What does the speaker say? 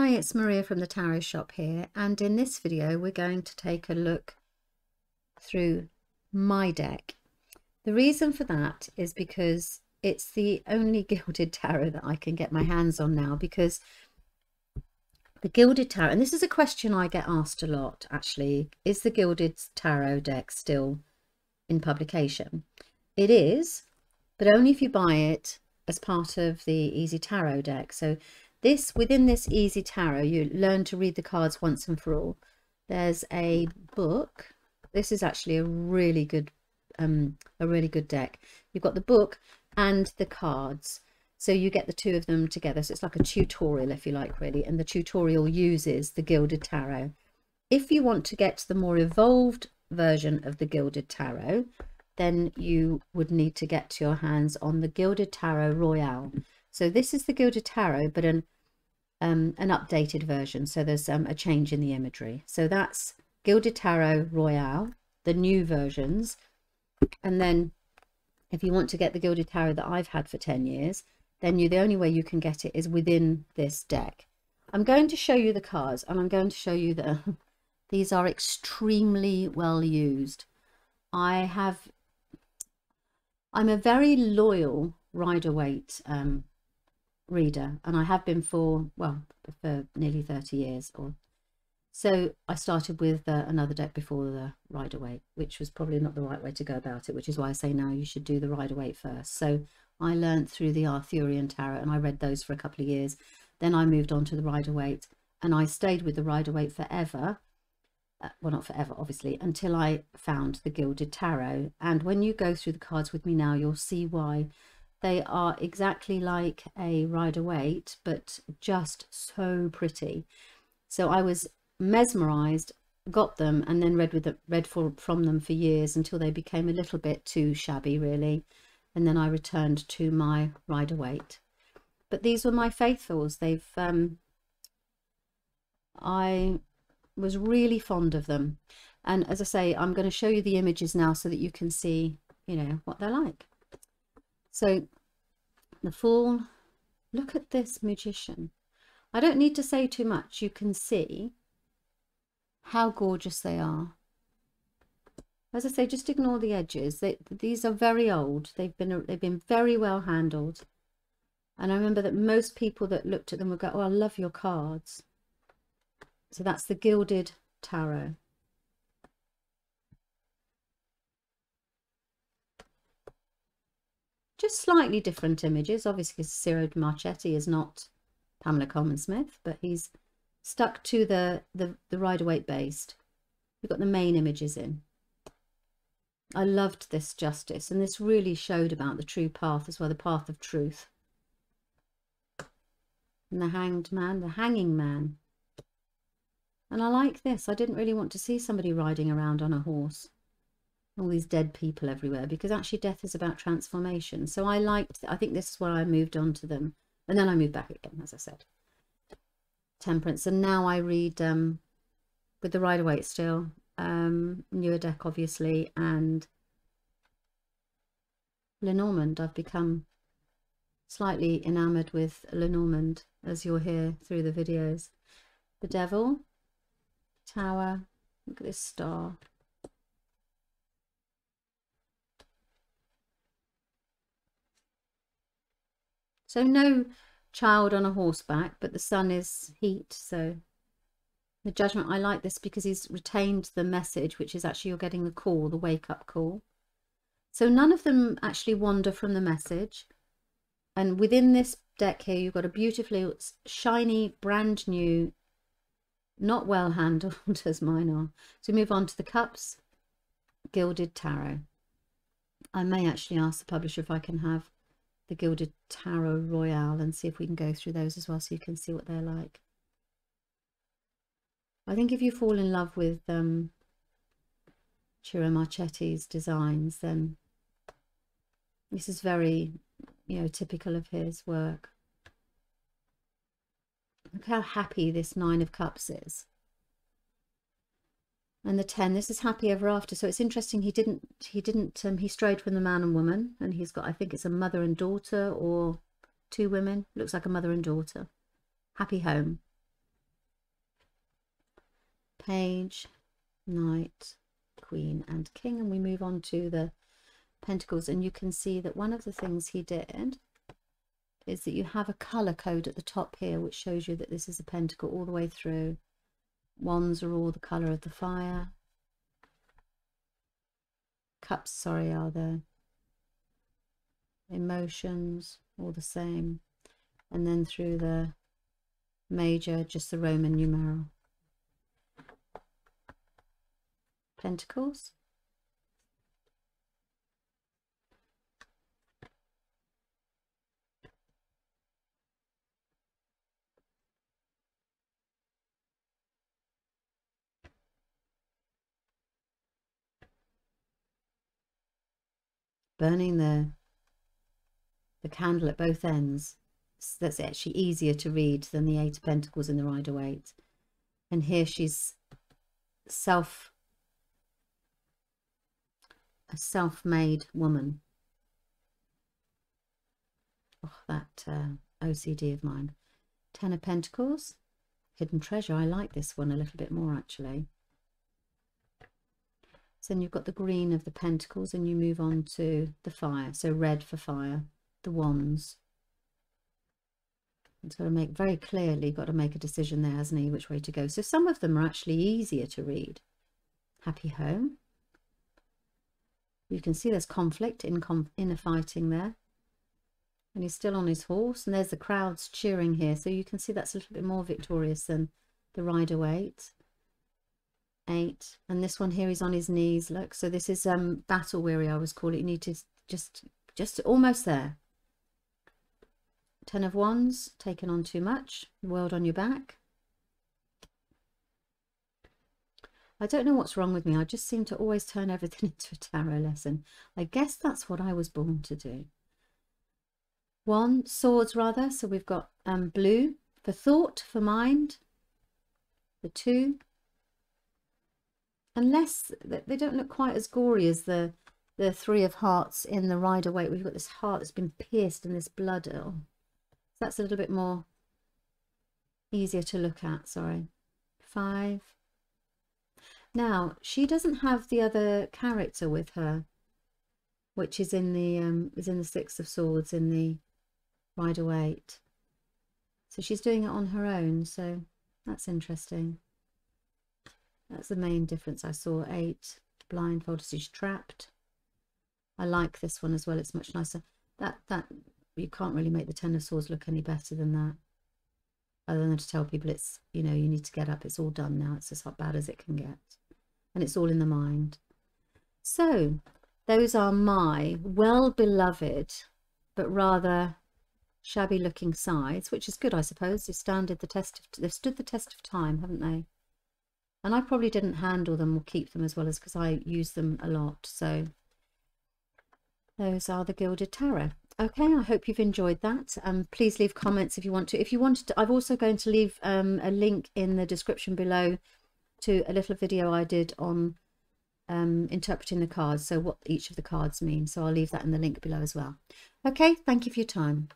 Hi, it's Maria from the Tarot Shop here, and in this video we're going to take a look through my deck. The reason for that is because it's the only Gilded Tarot that I can get my hands on now, because the Gilded Tarot, and this is a question I get asked a lot actually, is the Gilded Tarot deck still in publication? It is, but only if you buy it as part of the Easy Tarot deck. So within this Easy Tarot, you learn to read the cards once and for all. There's a book. This is actually a really good deck. You've got the book and the cards, so you get the two of them together. So it's like a tutorial, if you like, really. And the tutorial uses the Gilded Tarot. If you want to get the more evolved version of the Gilded Tarot, then you would need to get to your hands on the Gilded Tarot Royale. So this is the Gilded Tarot, but an updated version. So there's a change in the imagery. So that's Gilded Tarot Royale, the new versions. And then if you want to get the Gilded Tarot that I've had for 10 years, then the only way you can get it is within this deck. I'm going to show you the cards, and I'm going to show you that these are extremely well used. I'm a very loyal Rider-Waite reader, and I have been for nearly 30 years. So I started with another deck before the Rider-Waite, which was probably not the right way to go about it, which is why I say now you should do the Rider-Waite first. So I learned through the Arthurian Tarot, and I read those for a couple of years. Then I moved on to the Rider-Waite, and I stayed with the Rider-Waite forever. Well, not forever, obviously, until I found the Gilded Tarot. And when you go through the cards with me now, you'll see why they are exactly like a Rider-Waite, but just so pretty. So I was mesmerized, got them, and then read from them for years until they became a little bit too shabby, really. And then I returned to my Rider-Waite. But these were my faithfuls. I was really fond of them, and as I say, I'm going to show you the images now so that you can see, you know, what they're like. So the Fool, look at this Magician. I don't need to say too much. You can see how gorgeous they are. As I say, just ignore the edges. These are very old. They've been very well handled, and I remember that most people that looked at them would go, "Oh, I love your cards." So that's the Gilded Tarot. Just slightly different images, obviously, because Ciro Marchetti is not Pamela Coleman-Smith, but he's stuck to the Rider-Waite based. We've got the main images in. I loved this Justice, and this really showed about the true path as well, the path of truth. And the Hanged Man, the Hanging Man. And I like this. I didn't really want to see somebody riding around on a horse, all these dead people everywhere, because actually death is about transformation. So I think this is why I moved on to them, and then I moved back again, as I said. Temperance, and now I read with the Rider-Waite still, newer deck obviously, and Lenormand. I've become slightly enamoured with Lenormand, as you'll hear through the videos. The Devil, Tower, look at this star. So no child on a horseback, but the sun is heat. So the Judgment, I like this because he's retained the message, which is actually you're getting the call, the wake-up call. So none of them actually wander from the message. And within this deck here, you've got a beautifully shiny, brand new, not well handled as mine are. So move on to the Cups, Gilded Tarot. I may actually ask the publisher if I can have the Gilded Tarot Royale and see if we can go through those as well, so you can see what they're like. I think if you fall in love with Ciro Marchetti's designs, then this is very, you know, typical of his work. Look how happy this Nine of Cups is. And the 10, this is happy ever after. So it's interesting, he strayed from the man and woman, and he's got, I think it's a mother and daughter, or two women. Looks like a mother and daughter. Happy home. Page, Knight, Queen and King, and we move on to the Pentacles. And you can see that one of the things he did is that you have a colour code at the top here, which shows you that this is a pentacle all the way through. Wands are all the colour of the fire. Cups, sorry, are the emotions, all the same. And then through the major, just the Roman numeral. Pentacles. Burning the candle at both ends. So that's actually easier to read than the Eight of Pentacles in the Rider-Waite. And here she's a self-made woman. Oh, that OCD of mine. Ten of Pentacles, Hidden Treasure. I like this one a little bit more actually. So then you've got the green of the Pentacles, and you move on to the fire. So red for fire, the Wands. It's got to make very clearly, got to make a decision there, hasn't he, which way to go. So some of them are actually easier to read. Happy Home. You can see there's conflict, inner fighting there. And he's still on his horse, and there's the crowds cheering here. So you can see that's a little bit more victorious than the Rider-Waite. 8, and this one here is on his knees, look. So this is battle weary, I was calling it. You need to just almost there. 10 of Wands, taken on too much, world on your back. I don't know what's wrong with me. I just seem to always turn everything into a tarot lesson. I guess that's what I was born to do. 1, Swords rather. So we've got blue for thought, for mind. The 2. Unless they don't look quite as gory as the 3 of Hearts in the Rider-Waite. We've got this heart that's been pierced and this blood. Oh, so that's a little bit more easier to look at. Sorry. 5. Now she doesn't have the other character with her, which is in the 6 of Swords in the Rider-Waite. So she's doing it on her own. So that's interesting. That's the main difference I saw. 8, blindfolded, she's trapped. I like this one as well. It's much nicer. That you can't really make the 10 of Swords look any better than that. Other than to tell people it's, you know, you need to get up. It's all done now. It's as bad as it can get. And it's all in the mind. So those are my well-beloved but rather shabby looking sides, which is good, I suppose. They've stood the test of time, haven't they? And I probably didn't handle them or keep them as well as, because I use them a lot. So those are the Gilded Tarot. Okay, I hope you've enjoyed that. Please leave comments if you want to. If you wanted to, I'm also going to leave a link in the description below to a little video I did on interpreting the cards. So what each of the cards mean. So I'll leave that in the link below as well. Okay, thank you for your time.